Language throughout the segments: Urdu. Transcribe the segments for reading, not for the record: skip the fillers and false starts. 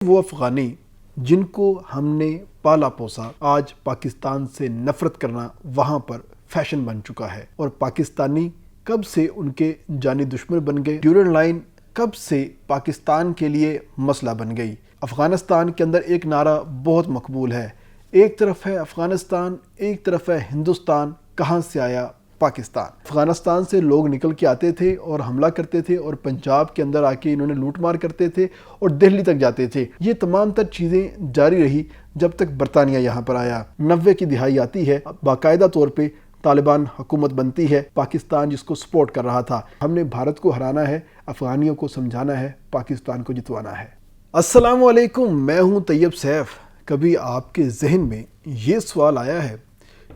وہ افغانی جن کو ہم نے پالا پوسا آج پاکستان سے نفرت کرنا وہاں پر فیشن بن چکا ہے، اور پاکستانی کب سے ان کے جانی دشمن بن گئے۔ ڈیورنڈ لائن کب سے پاکستان کے لیے مسئلہ بن گئی۔ افغانستان کے اندر ایک نعرہ بہت مقبول ہے، ایک طرف ہے افغانستان، ایک طرف ہے ہندوستان، کہاں سے آیا پاکستان۔ افغانستان سے لوگ نکل کے آتے تھے اور حملہ کرتے تھے، اور پنجاب کے اندر آ کے انہوں نے لوٹ مار کرتے تھے اور دہلی تک جاتے تھے۔ یہ تمام تر چیزیں جاری رہی جب تک برطانیہ یہاں پر آیا۔ 90 کی دہائی آتی ہے، باقاعدہ طور پہ طالبان حکومت بنتی ہے، پاکستان جس کو سپورٹ کر رہا تھا۔ ہم نے بھارت کو ہرانا ہے، افغانیوں کو سمجھانا ہے، پاکستان کو جتوانا ہے۔ السلام علیکم، میں ہوں طیب سیف۔ کبھی آپ کے ذہن میں یہ سوال آیا ہے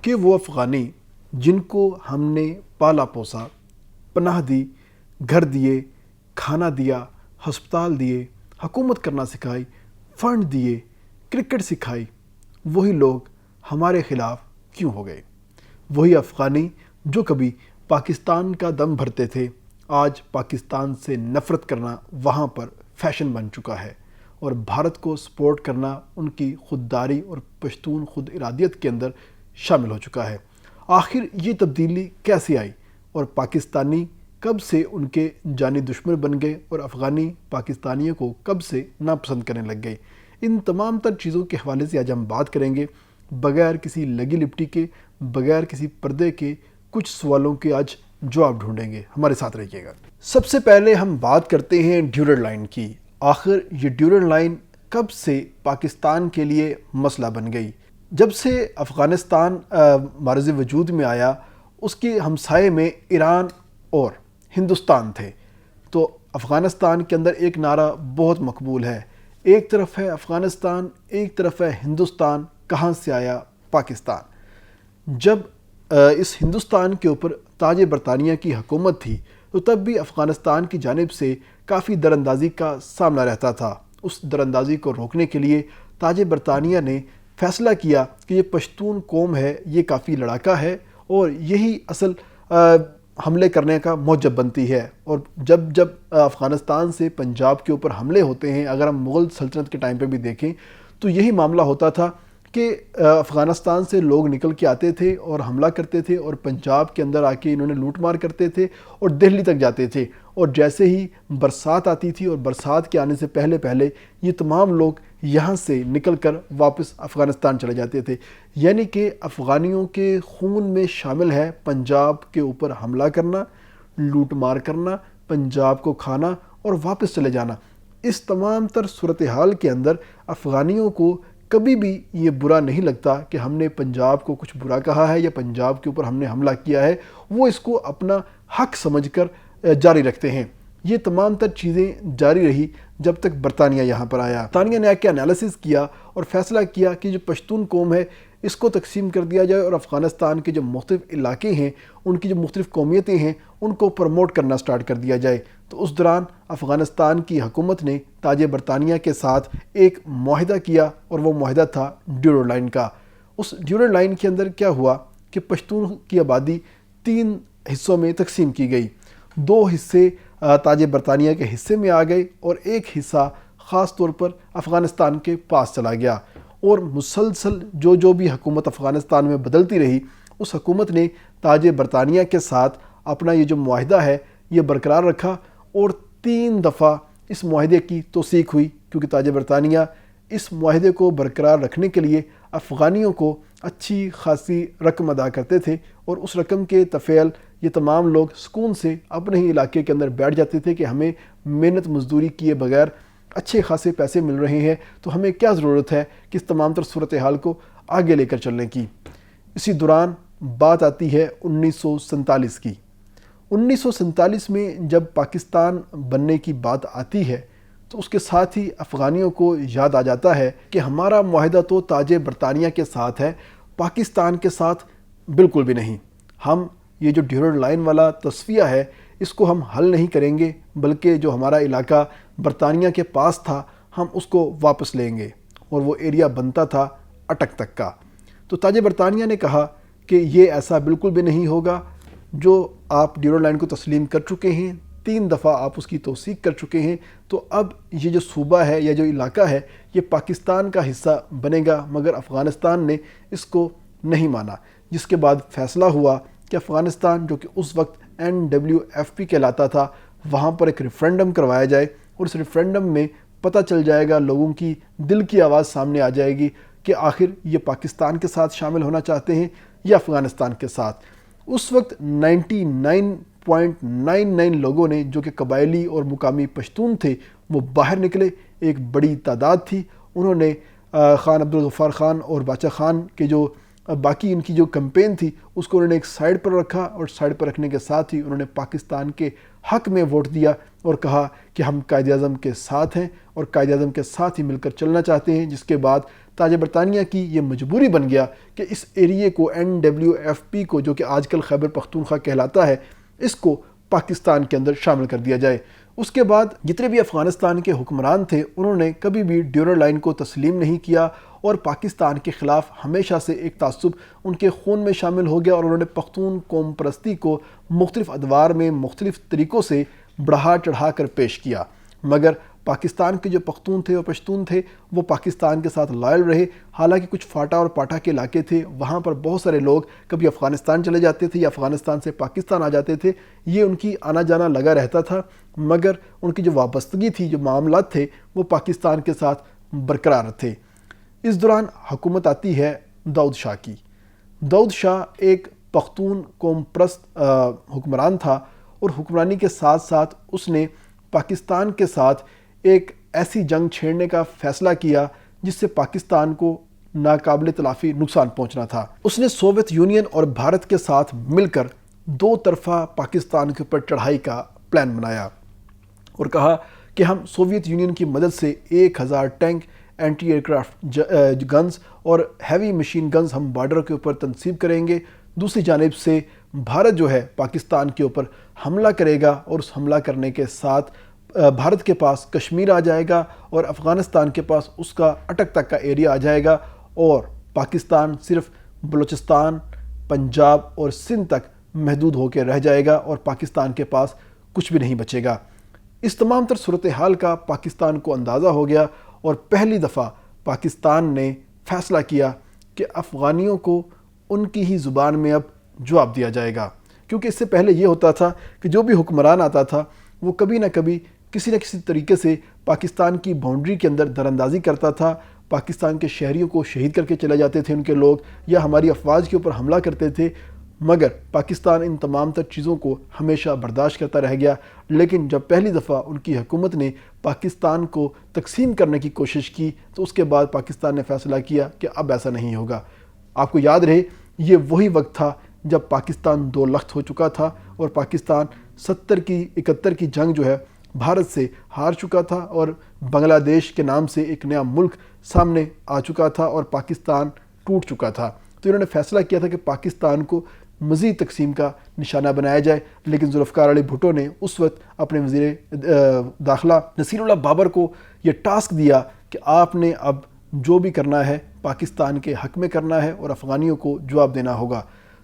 کہ وہ افغانی جن کو ہم نے پالا پوسا، پناہ دی، گھر دیے، کھانا دیا، ہسپتال دیے، حکومت کرنا سکھائی، فنڈ دیے، کرکٹ سکھائی، وہی لوگ ہمارے خلاف کیوں ہو گئے؟ وہی افغانی جو کبھی پاکستان کا دم بھرتے تھے، آج پاکستان سے نفرت کرنا وہاں پر فیشن بن چکا ہے، اور بھارت کو سپورٹ کرنا ان کی خودداری اور پشتون خود ارادیت کے اندر شامل ہو چکا ہے۔ آخر یہ تبدیلی کیسے آئی، اور پاکستانی کب سے ان کے جانی دشمن بن گئے، اور افغانی پاکستانیوں کو کب سے ناپسند کرنے لگ گئے؟ ان تمام تر چیزوں کے حوالے سے آج ہم بات کریں گے، بغیر کسی لگی لپٹی کے، بغیر کسی پردے کے، کچھ سوالوں کے آج جواب ڈھونڈیں گے۔ ہمارے ساتھ رہیے گا۔ سب سے پہلے ہم بات کرتے ہیں ڈیورنڈ لائن کی۔ آخر یہ ڈیورنڈ لائن کب سے پاکستان کے لیے مسئلہ بن گئی؟ جب سے افغانستان معرض وجود میں آیا، اس کے ہمسائے میں ایران اور ہندوستان تھے، تو افغانستان کے اندر ایک نعرہ بہت مقبول ہے، ایک طرف ہے افغانستان، ایک طرف ہے ہندوستان، کہاں سے آیا پاکستان۔ جب اس ہندوستان کے اوپر تاج برطانیہ کی حکومت تھی، تو تب بھی افغانستان کی جانب سے کافی دراندازی کا سامنا رہتا تھا۔ اس دراندازی کو روکنے کے لیے تاج برطانیہ نے فیصلہ کیا کہ یہ پشتون قوم ہے، یہ کافی لڑاکا ہے، اور یہی اصل حملے کرنے کا موجب بنتی ہے۔ اور جب افغانستان سے پنجاب کے اوپر حملے ہوتے ہیں، اگر ہم مغل سلطنت کے ٹائم پہ بھی دیکھیں تو یہی معاملہ ہوتا تھا کہ افغانستان سے لوگ نکل کے آتے تھے اور حملہ کرتے تھے، اور پنجاب کے اندر آ کے انہوں نے لوٹ مار کرتے تھے اور دہلی تک جاتے تھے، اور جیسے ہی برسات آتی تھی اور برسات کے آنے سے پہلے یہ تمام لوگ یہاں سے نکل کر واپس افغانستان چلے جاتے تھے۔ یعنی کہ افغانیوں کے خون میں شامل ہے پنجاب کے اوپر حملہ کرنا، لوٹ مار کرنا، پنجاب کو کھانا اور واپس چلے جانا۔ اس تمام تر صورتحال کے اندر افغانیوں کو کبھی بھی یہ برا نہیں لگتا کہ ہم نے پنجاب کو کچھ برا کہا ہے یا پنجاب کے اوپر ہم نے حملہ کیا ہے، وہ اس کو اپنا حق سمجھ کر جاری رکھتے ہیں۔ یہ تمام تر چیزیں جاری رہی جب تک برطانیہ یہاں پر آیا۔ برطانیہ نے ایک انالیسس کیا اور فیصلہ کیا کہ جو پشتون قوم ہے اس کو تقسیم کر دیا جائے، اور افغانستان کے جو مختلف علاقے ہیں، ان کی جو مختلف قومیتیں ہیں، ان کو پروموٹ کرنا سٹارٹ کر دیا جائے۔ تو اس دوران افغانستان کی حکومت نے تاج برطانیہ کے ساتھ ایک معاہدہ کیا، اور وہ معاہدہ تھا ڈیورنڈ لائن کا۔ اس ڈیورنڈ لائن کے اندر کیا ہوا کہ پشتون کی آبادی 3 حصوں میں تقسیم کی گئی۔ 2 حصے تاج برطانیہ کے حصے میں آ گئے، اور ایک حصہ خاص طور پر افغانستان کے پاس چلا گیا، اور مسلسل جو بھی حکومت افغانستان میں بدلتی رہی، اس حکومت نے تاج برطانیہ کے ساتھ اپنا یہ جو معاہدہ ہے یہ برقرار رکھا، اور 3 دفعہ اس معاہدے کی توثیق ہوئی، کیونکہ تاج برطانیہ اس معاہدے کو برقرار رکھنے کے لیے افغانیوں کو اچھی خاصی رقم ادا کرتے تھے، اور اس رقم کے تفعیل یہ تمام لوگ سکون سے اپنے ہی علاقے کے اندر بیٹھ جاتے تھے کہ ہمیں محنت مزدوری کیے بغیر اچھے خاصے پیسے مل رہے ہیں، تو ہمیں کیا ضرورت ہے کہ اس تمام تر صورتحال کو آگے لے کر چلنے کی۔ اسی دوران بات آتی ہے 1947 کی۔ 1947 میں جب پاکستان بننے کی بات آتی ہے، تو اس کے ساتھ ہی افغانیوں کو یاد آ جاتا ہے کہ ہمارا معاہدہ تو تاج برطانیہ کے ساتھ ہے، پاکستان کے ساتھ بالکل بھی نہیں۔ ہم یہ جو ڈیورنڈ لائن والا تصفیہ ہے، اس کو ہم حل نہیں کریں گے، بلکہ جو ہمارا علاقہ برطانیہ کے پاس تھا ہم اس کو واپس لیں گے، اور وہ ایریا بنتا تھا اٹک تک کا۔ تو تاج برطانیہ نے کہا کہ یہ ایسا بالکل بھی نہیں ہوگا، جو آپ ڈیورنڈ لائن کو تسلیم کر چکے ہیں 3 دفعہ آپ اس کی توثیق کر چکے ہیں، تو اب یہ جو صوبہ ہے یا جو علاقہ ہے یہ پاکستان کا حصہ بنے گا، مگر افغانستان نے اس کو نہیں مانا، جس کے بعد فیصلہ ہوا کہ افغانستان جو کہ اس وقت NWFP کہلاتا تھا، وہاں پر ایک ریفرینڈم کروایا جائے، اور اس ریفرینڈم میں پتہ چل جائے گا، لوگوں کی دل کی آواز سامنے آ جائے گی کہ آخر یہ پاکستان کے ساتھ شامل ہونا چاہتے ہیں یا افغانستان کے ساتھ۔ اس وقت 99.99 لوگوں نے جو کہ قبائلی اور مقامی پشتون تھے وہ باہر نکلے، ایک بڑی تعداد تھی۔ انہوں نے خان عبدالغفار خان اور باچا خان کے جو باقی ان کی جو کمپین تھی اس کو انہوں نے ایک سائیڈ پر رکھا، اور سائیڈ پر رکھنے کے ساتھ ہی انہوں نے پاکستان کے حق میں ووٹ دیا اور کہا کہ ہم قائد اعظم کے ساتھ ہیں اور قائد اعظم کے ساتھ ہی مل کر چلنا چاہتے ہیں، جس کے بعد تاج برطانیہ کی یہ مجبوری بن گیا کہ اس ایریے کو NWFP کو، جو کہ آج کل خیبر پختونخوا کہلاتا ہے، اس کو پاکستان کے اندر شامل کر دیا جائے۔ اس کے بعد جتنے بھی افغانستان کے حکمران تھے انہوں نے کبھی بھی ڈیورنڈ لائن کو تسلیم نہیں کیا، اور پاکستان کے خلاف ہمیشہ سے ایک تعصب ان کے خون میں شامل ہو گیا، اور انہوں نے پختون قوم پرستی کو مختلف ادوار میں مختلف طریقوں سے بڑھا چڑھا کر پیش کیا، مگر پاکستان کے جو پختون تھے اور پشتون تھے وہ پاکستان کے ساتھ لائل رہے۔ حالانکہ کچھ فاٹا اور پاٹا کے علاقے تھے، وہاں پر بہت سارے لوگ کبھی افغانستان چلے جاتے تھے یا افغانستان سے پاکستان آ جاتے تھے، یہ ان کی آنا جانا لگا رہتا تھا، مگر ان کی جو وابستگی تھی، جو معاملات تھے، وہ پاکستان کے ساتھ برقرار تھے۔ اس دوران حکومت آتی ہے داؤد شاہ کی۔ داؤد شاہ ایک پختون قوم پرست حکمران تھا، اور حکمرانی کے ساتھ ساتھ اس نے پاکستان کے ساتھ ایک ایسی جنگ چھیڑنے کا فیصلہ کیا جس سے پاکستان کو ناقابل تلافی نقصان پہنچنا تھا۔ اس نے سوویت یونین اور بھارت کے ساتھ مل کر 2 طرفہ پاکستان کے اوپر چڑھائی کا پلان بنایا، اور کہا کہ ہم سوویت یونین کی مدد سے 1000 ٹینک، اینٹی ایئرکرافٹ گنز اور ہیوی مشین گنز ہم بارڈر کے اوپر تنصیب کریں گے۔ دوسری جانب سے بھارت جو ہے پاکستان کے اوپر حملہ کرے گا، اور اس حملہ کرنے کے ساتھ بھارت کے پاس کشمیر آ جائے گا، اور افغانستان کے پاس اس کا اٹک تک کا ایریا آ جائے گا، اور پاکستان صرف بلوچستان، پنجاب اور سندھ تک محدود ہو کے رہ جائے گا، اور پاکستان کے پاس کچھ بھی نہیں بچے گا۔ اس تمام تر صورتحال کا پاکستان کو اندازہ ہو گیا، اور پہلی دفعہ پاکستان نے فیصلہ کیا کہ افغانیوں کو ان کی ہی زبان میں اب جواب دیا جائے گا، کیونکہ اس سے پہلے یہ ہوتا تھا کہ جو بھی حکمران آتا تھا وہ کبھی نہ کبھی کسی نہ کسی طریقے سے پاکستان کی باؤنڈری کے اندر دراندازی کرتا تھا، پاکستان کے شہریوں کو شہید کر کے چلے جاتے تھے ان کے لوگ، یا ہماری افواج کے اوپر حملہ کرتے تھے، مگر پاکستان ان تمام تر چیزوں کو ہمیشہ برداشت کرتا رہ گیا۔ لیکن جب پہلی دفعہ ان کی حکومت نے پاکستان کو تقسیم کرنے کی کوشش کی تو اس کے بعد پاکستان نے فیصلہ کیا کہ اب ایسا نہیں ہوگا۔ آپ کو یاد رہے یہ وہی وقت تھا جب پاکستان 2 لخت ہو چکا تھا، اور پاکستان 71 کی جنگ جو ہے بھارت سے ہار چکا تھا، اور بنگلہ دیش کے نام سے ایک نیا ملک سامنے آ چکا تھا، اور پاکستان ٹوٹ چکا تھا۔ تو انہوں نے فیصلہ کیا تھا کہ پاکستان کو مزید تقسیم کا نشانہ بنایا جائے، لیکن ذوالفقار علی بھٹو نے اس وقت اپنے وزیر داخلہ نصیر اللہ بابر کو یہ ٹاسک دیا کہ آپ نے اب جو بھی کرنا ہے پاکستان کے حق میں کرنا ہے، اور افغانیوں کو جواب دینا ہوگا۔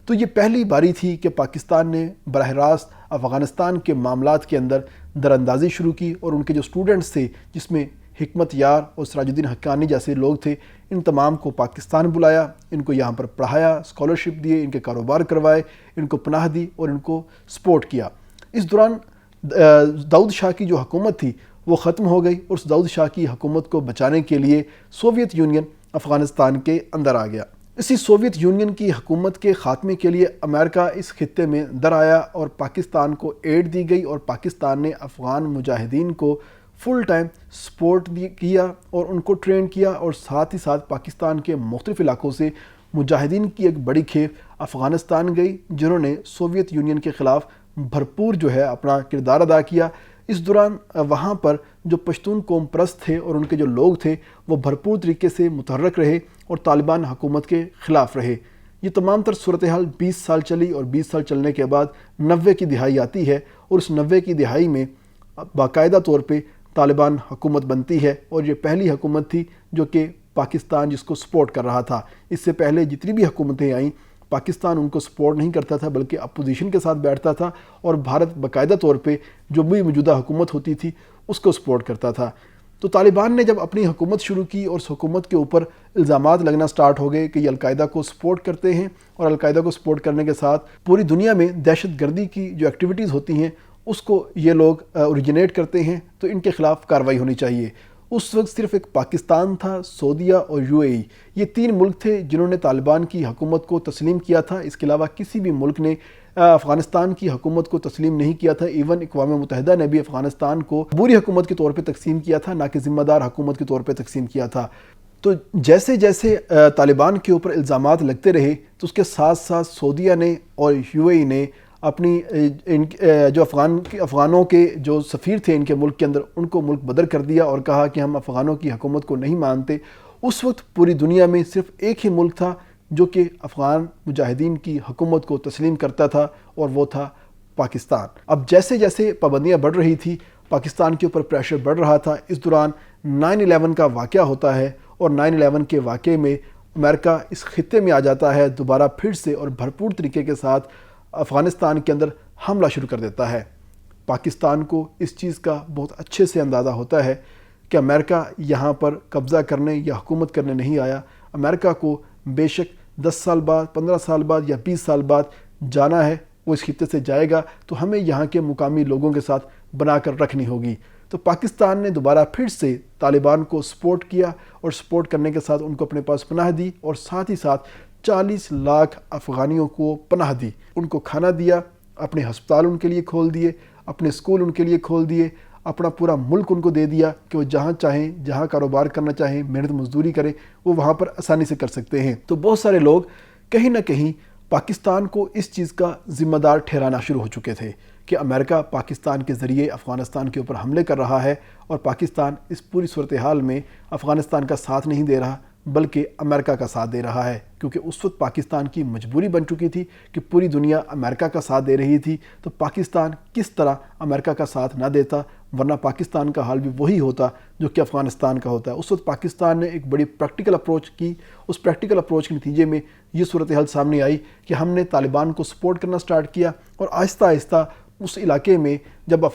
تو یہ پہلی باری تھی کہ پاکستان نے براہ راست افغانستان کے معاملات کے اندر دراندازی شروع کی، اور ان کے جو اسٹوڈنٹس تھے جس میں حکمت یار اور سراج الدین حقانی جیسے لوگ تھے، ان تمام کو پاکستان بلایا، ان کو یہاں پر پڑھایا، اسکالرشپ دیے، ان کے کاروبار کروائے، ان کو پناہ دی اور ان کو سپورٹ کیا۔ اس دوران داؤد شاہ کی جو حکومت تھی وہ ختم ہو گئی، اور اس داؤد شاہ کی حکومت کو بچانے کے لیے سوویت یونین افغانستان کے اندر آ گیا۔ اسی سوویت یونین کی حکومت کے خاتمے کے لیے امریکہ اس خطے میں در آیا، اور پاکستان کو ایڈ دی گئی، اور پاکستان نے افغان مجاہدین کو فل ٹائم سپورٹ کیا اور ان کو ٹرین کیا، اور ساتھ ہی ساتھ پاکستان کے مختلف علاقوں سے مجاہدین کی ایک بڑی کھیپ افغانستان گئی، جنہوں نے سوویت یونین کے خلاف بھرپور جو ہے اپنا کردار ادا کیا۔ اس دوران وہاں پر جو پشتون قوم پرست تھے اور ان کے جو لوگ تھے وہ بھرپور طریقے سے متحرک رہے اور طالبان حکومت کے خلاف رہے۔ یہ تمام تر صورتحال 20 سال چلی، اور 20 سال چلنے کے بعد 90 کی دہائی آتی ہے، اور اس 90 کی دہائی میں باقاعدہ طور پہ طالبان حکومت بنتی ہے، اور یہ پہلی حکومت تھی جو کہ پاکستان جس کو سپورٹ کر رہا تھا۔ اس سے پہلے جتنی بھی حکومتیں آئیں پاکستان ان کو سپورٹ نہیں کرتا تھا بلکہ اپوزیشن کے ساتھ بیٹھتا تھا، اور بھارت باقاعدہ طور پہ جو بھی موجودہ حکومت ہوتی تھی اس کو سپورٹ کرتا تھا۔ تو طالبان نے جب اپنی حکومت شروع کی اور اس حکومت کے اوپر الزامات لگنا سٹارٹ ہو گئے کہ یہ القاعدہ کو سپورٹ کرتے ہیں، اور القاعدہ کو سپورٹ کرنے کے ساتھ پوری دنیا میں دہشت گردی کی جو ایکٹیویٹیز ہوتی ہیں اس کو یہ لوگ اوریجنیٹ کرتے ہیں، تو ان کے خلاف کارروائی ہونی چاہیے۔ اس وقت صرف ایک پاکستان تھا، سعودیہ اور UAE، یہ 3 ملک تھے جنہوں نے طالبان کی حکومت کو تسلیم کیا تھا۔ اس کے علاوہ کسی بھی ملک نے افغانستان کی حکومت کو تسلیم نہیں کیا تھا۔ ایون اقوام متحدہ نے بھی افغانستان کو عبوری حکومت کے طور پہ تقسیم کیا تھا، نہ کہ ذمہ دار حکومت کے طور پہ تقسیم کیا تھا۔ تو جیسے جیسے طالبان کے اوپر الزامات لگتے رہے تو اس کے ساتھ ساتھ سعودیہ نے اور UAE نے اپنی جو افغانوں کے جو سفیر تھے ان کے ملک کے اندر، ان کو ملک بدر کر دیا اور کہا کہ ہم افغانوں کی حکومت کو نہیں مانتے۔ اس وقت پوری دنیا میں صرف ایک ہی ملک تھا جو کہ افغان مجاہدین کی حکومت کو تسلیم کرتا تھا، اور وہ تھا پاکستان۔ اب جیسے جیسے پابندیاں بڑھ رہی تھی، پاکستان کے اوپر پریشر بڑھ رہا تھا۔ اس دوران 9/11 کا واقعہ ہوتا ہے، اور 9/11 کے واقعے میں امریکہ اس خطے میں آ جاتا ہے دوبارہ پھر سے، اور بھرپور طریقے کے ساتھ افغانستان کے اندر حملہ شروع کر دیتا ہے۔ پاکستان کو اس چیز کا بہت اچھے سے اندازہ ہوتا ہے کہ امریکہ یہاں پر قبضہ کرنے یا حکومت کرنے نہیں آیا۔ امریکہ کو بے شک 10 سال بعد، 15 سال بعد یا 20 سال بعد جانا ہے، وہ اس خطے سے جائے گا، تو ہمیں یہاں کے مقامی لوگوں کے ساتھ بنا کر رکھنی ہوگی۔ تو پاکستان نے دوبارہ پھر سے طالبان کو سپورٹ کیا، اور سپورٹ کرنے کے ساتھ ان کو اپنے پاس پناہ دی، اور ساتھ ہی ساتھ 40 لاکھ افغانیوں کو پناہ دی، ان کو کھانا دیا، اپنے ہسپتال ان کے لیے کھول دیے، اپنے اسکول ان کے لیے کھول دیے، اپنا پورا ملک ان کو دے دیا کہ وہ جہاں چاہیں، جہاں کاروبار کرنا چاہیں، محنت مزدوری کریں، وہ وہاں پر آسانی سے کر سکتے ہیں۔ تو بہت سارے لوگ کہیں نہ کہیں پاکستان کو اس چیز کا ذمہ دار ٹھہرانا شروع ہو چکے تھے کہ امریکہ پاکستان کے ذریعے افغانستان کے اوپر حملے کر رہا ہے، اور پاکستان اس پوری صورتحال میں افغانستان کا ساتھ نہیں دے رہا بلکہ امریکہ کا ساتھ دے رہا ہے، کیونکہ اس وقت پاکستان کی مجبوری بن چکی تھی کہ پوری دنیا امریکہ کا ساتھ دے رہی تھی، تو پاکستان کس طرح امریکہ کا ساتھ نہ دیتا، ورنہ پاکستان کا حال بھی وہی ہوتا جو کہ افغانستان کا ہوتا ہے۔ اس وقت پاکستان نے ایک بڑی پریکٹیکل اپروچ کی، اس پریکٹیکل اپروچ کے نتیجے میں یہ صورتحال سامنے آئی کہ ہم نے طالبان کو سپورٹ کرنا سٹارٹ کیا، اور آہستہ آہستہ اس علاقے میں جب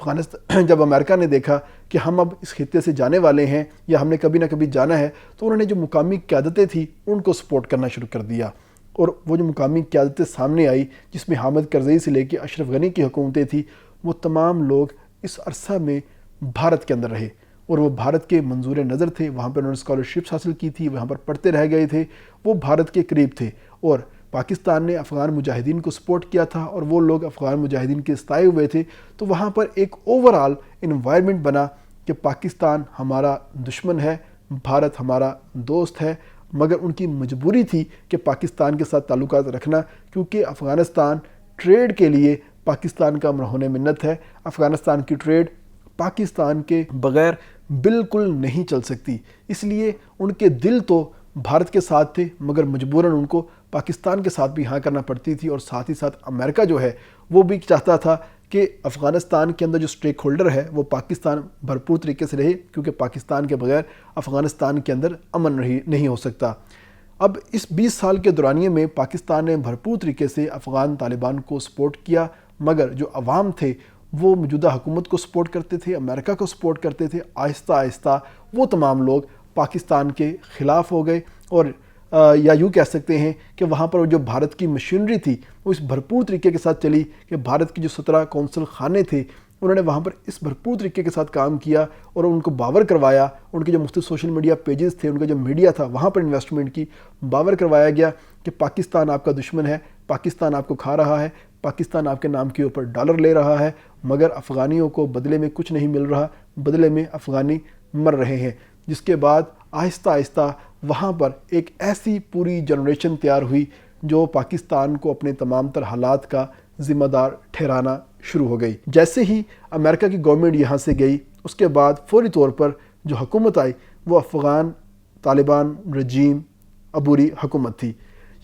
امریکہ نے دیکھا کہ ہم اب اس خطے سے جانے والے ہیں یا ہم نے کبھی نہ کبھی جانا ہے، تو انہوں نے جو مقامی قیادتیں تھیں ان کو سپورٹ کرنا شروع کر دیا، اور وہ جو مقامی قیادتیں سامنے آئی جس میں حامد کرزئی سے لے کے اشرف غنی کی حکومتیں تھیں، وہ تمام لوگ اس عرصہ میں بھارت کے اندر رہے، اور وہ بھارت کے منظور نظر تھے، وہاں پہ انہوں نے اسکالرشپس حاصل کی تھی، وہاں پر پڑھتے رہ گئے تھے، وہ بھارت کے قریب تھے، اور پاکستان نے افغان مجاہدین کو سپورٹ کیا تھا، اور وہ لوگ افغان مجاہدین کے ستائے ہوئے تھے۔ تو وہاں پر ایک اوورآل انوائرمنٹ بنا کہ پاکستان ہمارا دشمن ہے، بھارت ہمارا دوست ہے، مگر ان کی مجبوری تھی کہ پاکستان کے ساتھ تعلقات رکھنا، کیونکہ افغانستان ٹریڈ کے لیے پاکستان کا مرہون منت ہے۔ افغانستان کی ٹریڈ پاکستان کے بغیر بالکل نہیں چل سکتی، اس لیے ان کے دل تو بھارت کے ساتھ تھے، مگر مجبوراً ان کو پاکستان کے ساتھ بھی ہاں کرنا پڑتی تھی، اور ساتھ ہی ساتھ امریکہ جو ہے وہ بھی چاہتا تھا کہ افغانستان کے اندر جو سٹیک ہولڈر ہے وہ پاکستان بھرپور طریقے سے رہے، کیونکہ پاکستان کے بغیر افغانستان کے اندر امن نہیں ہو سکتا۔ اب اس 20 سال کے دورانیے میں پاکستان نے بھرپور طریقے سے افغان طالبان کو سپورٹ کیا، مگر جو عوام تھے وہ موجودہ حکومت کو سپورٹ کرتے تھے، امریکہ کو سپورٹ کرتے تھے۔ آہستہ آہستہ وہ تمام لوگ پاکستان کے خلاف ہو گئے، اور یا یوں کہہ سکتے ہیں کہ وہاں پر جو بھارت کی مشینری تھی وہ اس بھرپور طریقے کے ساتھ چلی کہ بھارت کی جو 17 کونسل خانے تھے انہوں نے وہاں پر اس بھرپور طریقے کے ساتھ کام کیا، اور ان کو باور کروایا، ان کے جو مختلف سوشل میڈیا پیجز تھے، ان کا جو میڈیا تھا، وہاں پر انویسٹمنٹ کی، باور کروایا گیا کہ پاکستان آپ کا دشمن ہے، پاکستان آپ کو کھا رہا ہے، پاکستان آپ کے نام کے اوپر ڈالر لے رہا ہے، مگر افغانیوں کو بدلے میں کچھ نہیں مل رہا، بدلے میں افغانی مر رہے ہیں۔ جس کے بعد آہستہ آہستہ وہاں پر ایک ایسی پوری جنریشن تیار ہوئی جو پاکستان کو اپنے تمام تر حالات کا ذمہ دار ٹھہرانا شروع ہو گئی۔ جیسے ہی امریکہ کی گورنمنٹ یہاں سے گئی، اس کے بعد فوری طور پر جو حکومت آئی وہ افغان طالبان رجیم عبوری حکومت تھی۔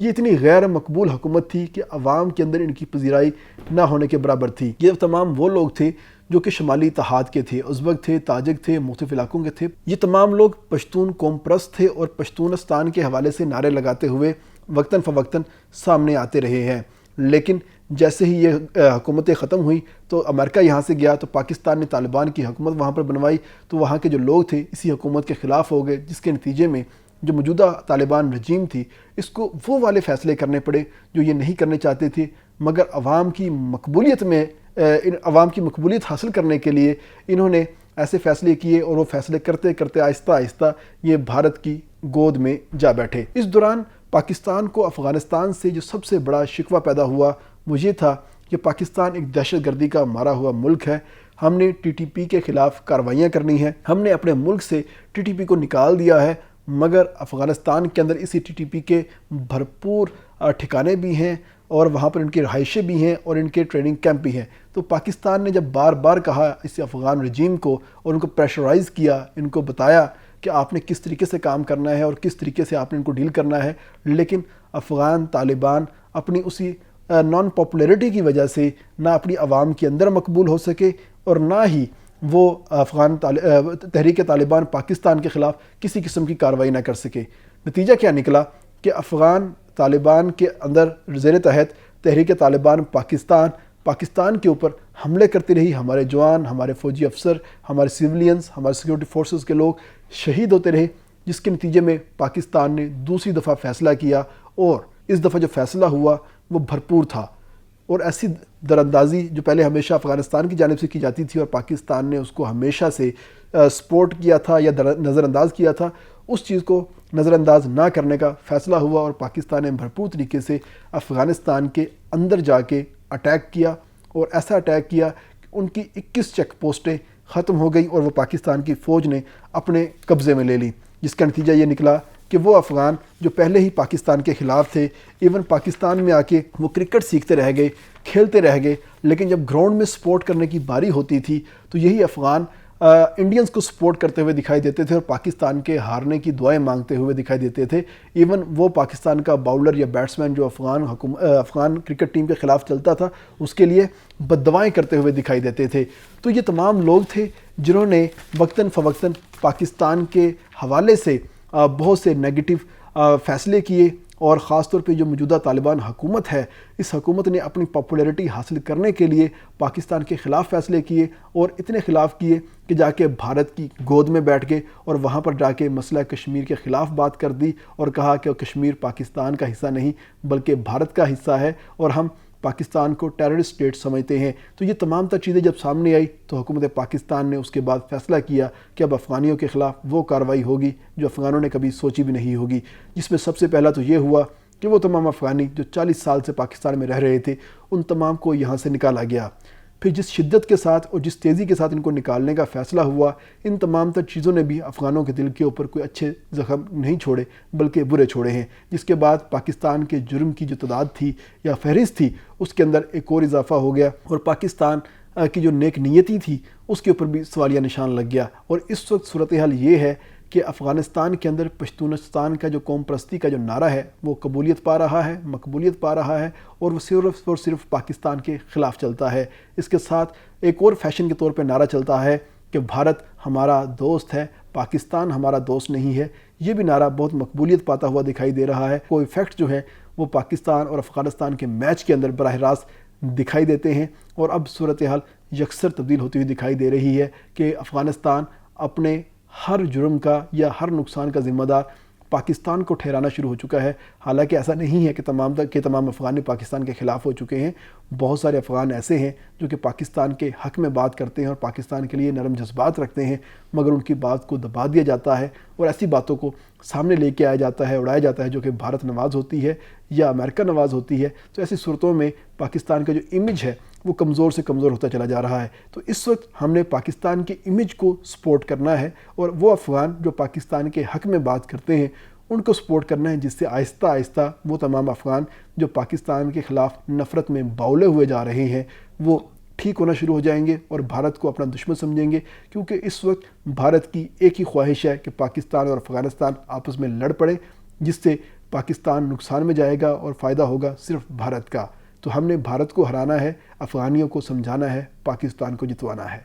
یہ اتنی غیر مقبول حکومت تھی کہ عوام کے اندر ان کی پذیرائی نہ ہونے کے برابر تھی۔ یہ تمام وہ لوگ تھے جو کہ شمالی اتحاد کے تھے، ازبک تھے، تاجک تھے، مختلف علاقوں کے تھے۔ یہ تمام لوگ پشتون قوم پرست تھے، اور پشتونستان کے حوالے سے نعرے لگاتے ہوئے وقتاً فوقتاً سامنے آتے رہے ہیں، لیکن جیسے ہی یہ حکومتیں ختم ہوئی تو امریکہ یہاں سے گیا، تو پاکستان نے طالبان کی حکومت وہاں پر بنوائی، تو وہاں کے جو لوگ تھے اسی حکومت کے خلاف ہو گئے، جس کے نتیجے میں جو موجودہ طالبان رجیم تھی اس کو وہ والے فیصلے کرنے پڑے جو یہ نہیں کرنے چاہتے تھے، مگر عوام کی مقبولیت حاصل کرنے کے لیے انہوں نے ایسے فیصلے کیے، اور وہ فیصلے کرتے کرتے آہستہ آہستہ یہ بھارت کی گود میں جا بیٹھے۔ اس دوران پاکستان کو افغانستان سے جو سب سے بڑا شکوہ پیدا ہوا وہ یہ تھا کہ پاکستان ایک دہشت گردی کا مارا ہوا ملک ہے، ہم نے ٹی ٹی پی کے خلاف کارروائیاں کرنی ہیں، ہم نے اپنے ملک سے ٹی ٹی پی کو نکال دیا ہے، مگر افغانستان کے اندر اسی ٹی ٹی پی کے بھرپور ٹھکانے بھی ہیں، اور وہاں پر ان کی رہائشیں بھی ہیں اور ان کے ٹریننگ کیمپ بھی ہیں۔ تو پاکستان نے جب بار بار کہا اس افغان رجیم کو اور ان کو پریشرائز کیا، ان کو بتایا کہ آپ نے کس طریقے سے کام کرنا ہے اور کس طریقے سے آپ نے ان کو ڈیل کرنا ہے، لیکن افغان طالبان اپنی اسی نان پاپولیرٹی کی وجہ سے نہ اپنی عوام کے اندر مقبول ہو سکے، اور نہ ہی وہ تحریک طالبان پاکستان کے خلاف کسی قسم کی کارروائی نہ کر سکے۔ نتیجہ کیا نکلا کہ افغان طالبان کے اندر زیر تحت تحریک طالبان پاکستان کے اوپر حملے کرتی رہی، ہمارے جوان، ہمارے فوجی افسر، ہمارے سیولینز، ہمارے سیکورٹی فورسز کے لوگ شہید ہوتے رہے، جس کے نتیجے میں پاکستان نے دوسری دفعہ فیصلہ کیا، اور اس دفعہ جو فیصلہ ہوا وہ بھرپور تھا، اور ایسی دراندازی جو پہلے ہمیشہ افغانستان کی جانب سے کی جاتی تھی اور پاکستان نے اس کو ہمیشہ سے سپورٹ کیا تھا یا نظر انداز کیا تھا، اس چیز کو نظر انداز نہ کرنے کا فیصلہ ہوا، اور پاکستان نے بھرپور طریقے سے افغانستان کے اندر جا کے اٹیک کیا، اور ایسا اٹیک کیا کہ ان کی 21 چیک پوسٹیں ختم ہو گئی اور وہ پاکستان کی فوج نے اپنے قبضے میں لے لی، جس کا نتیجہ یہ نکلا کہ وہ افغان جو پہلے ہی پاکستان کے خلاف تھے، ایون پاکستان میں آ کے وہ کرکٹ سیکھتے رہ گئے، کھیلتے رہ گئے، لیکن جب گراؤنڈ میں سپورٹ کرنے کی باری ہوتی تھی تو یہی افغان انڈینز کو سپورٹ کرتے ہوئے دکھائی دیتے تھے اور پاکستان کے ہارنے کی دعائیں مانگتے ہوئے دکھائی دیتے تھے۔ ایون وہ پاکستان کا باؤلر یا بیٹسمین جو افغان کرکٹ ٹیم کے خلاف چلتا تھا اس کے لیے بد دعائیں کرتے ہوئے دکھائی دیتے تھے۔ تو یہ تمام لوگ تھے جنہوں نے وقتاً فوقتاً پاکستان کے حوالے سے بہت سے نیگیٹو فیصلے کیے، اور خاص طور پہ جو موجودہ طالبان حکومت ہے، اس حکومت نے اپنی پاپولیرٹی حاصل کرنے کے لیے پاکستان کے خلاف فیصلے کیے، اور اتنے خلاف کیے کہ جا کے بھارت کی گود میں بیٹھ گئے اور وہاں پر جا کے مسئلہ کشمیر کے خلاف بات کر دی، اور کہا کہ کشمیر پاکستان کا حصہ نہیں بلکہ بھارت کا حصہ ہے، اور ہم پاکستان کو ٹیررسٹ اسٹیٹ سمجھتے ہیں۔ تو یہ تمام تر چیزیں جب سامنے آئی تو حکومت پاکستان نے اس کے بعد فیصلہ کیا کہ اب افغانیوں کے خلاف وہ کارروائی ہوگی جو افغانوں نے کبھی سوچی بھی نہیں ہوگی، جس میں سب سے پہلا تو یہ ہوا کہ وہ تمام افغانی جو 40 سال سے پاکستان میں رہ رہے تھے ان تمام کو یہاں سے نکالا گیا۔ پھر جس شدت کے ساتھ اور جس تیزی کے ساتھ ان کو نکالنے کا فیصلہ ہوا، ان تمام تر چیزوں نے بھی افغانوں کے دل کے اوپر کوئی اچھے زخم نہیں چھوڑے بلکہ برے چھوڑے ہیں، جس کے بعد پاکستان کے جرم کی جو تعداد تھی یا فہرست تھی اس کے اندر ایک اور اضافہ ہو گیا، اور پاکستان کی جو نیک نیتی تھی اس کے اوپر بھی سوالیہ نشان لگ گیا۔ اور اس وقت صورتحال یہ ہے کہ افغانستان کے اندر پشتونستان کا جو قوم پرستی کا جو نعرہ ہے وہ قبولیت پا رہا ہے، مقبولیت پا رہا ہے، اور وہ صرف اور صرف پاکستان کے خلاف چلتا ہے۔ اس کے ساتھ ایک اور فیشن کے طور پہ نعرہ چلتا ہے کہ بھارت ہمارا دوست ہے، پاکستان ہمارا دوست نہیں ہے۔ یہ بھی نعرہ بہت مقبولیت پاتا ہوا دکھائی دے رہا ہے۔ کوئی فیکٹ جو ہے وہ پاکستان اور افغانستان کے میچ کے اندر براہ راست دکھائی دیتے ہیں، اور اب صورتحال یکسر تبدیل ہوتی ہوئی دکھائی دے رہی ہے کہ افغانستان اپنے ہر جرم کا یا ہر نقصان کا ذمہ دار پاکستان کو ٹھہرانا شروع ہو چکا ہے۔ حالانکہ ایسا نہیں ہے کہ تمام افغان پاکستان کے خلاف ہو چکے ہیں، بہت سارے افغان ایسے ہیں جو کہ پاکستان کے حق میں بات کرتے ہیں اور پاکستان کے لیے نرم جذبات رکھتے ہیں، مگر ان کی بات کو دبا دیا جاتا ہے اور ایسی باتوں کو سامنے لے کے آیا جاتا ہے، اڑایا جاتا ہے جو کہ بھارت نواز ہوتی ہے یا امریکہ نواز ہوتی ہے۔ تو ایسی صورتوں میں پاکستان کا جو امیج ہے وہ کمزور سے کمزور ہوتا چلا جا رہا ہے۔ تو اس وقت ہم نے پاکستان کے امیج کو سپورٹ کرنا ہے، اور وہ افغان جو پاکستان کے حق میں بات کرتے ہیں ان کو سپورٹ کرنا ہے، جس سے آہستہ آہستہ وہ تمام افغان جو پاکستان کے خلاف نفرت میں باولے ہوئے جا رہے ہیں وہ ٹھیک ہونا شروع ہو جائیں گے اور بھارت کو اپنا دشمن سمجھیں گے، کیونکہ اس وقت بھارت کی ایک ہی خواہش ہے کہ پاکستان اور افغانستان آپس میں لڑ پڑے، جس سے پاکستان نقصان میں جائے گا اور فائدہ ہوگا صرف بھارت کا۔ تو ہم نے بھارت کو ہرانا ہے، افغانیوں کو سمجھانا ہے، پاکستان کو جتوانا ہے۔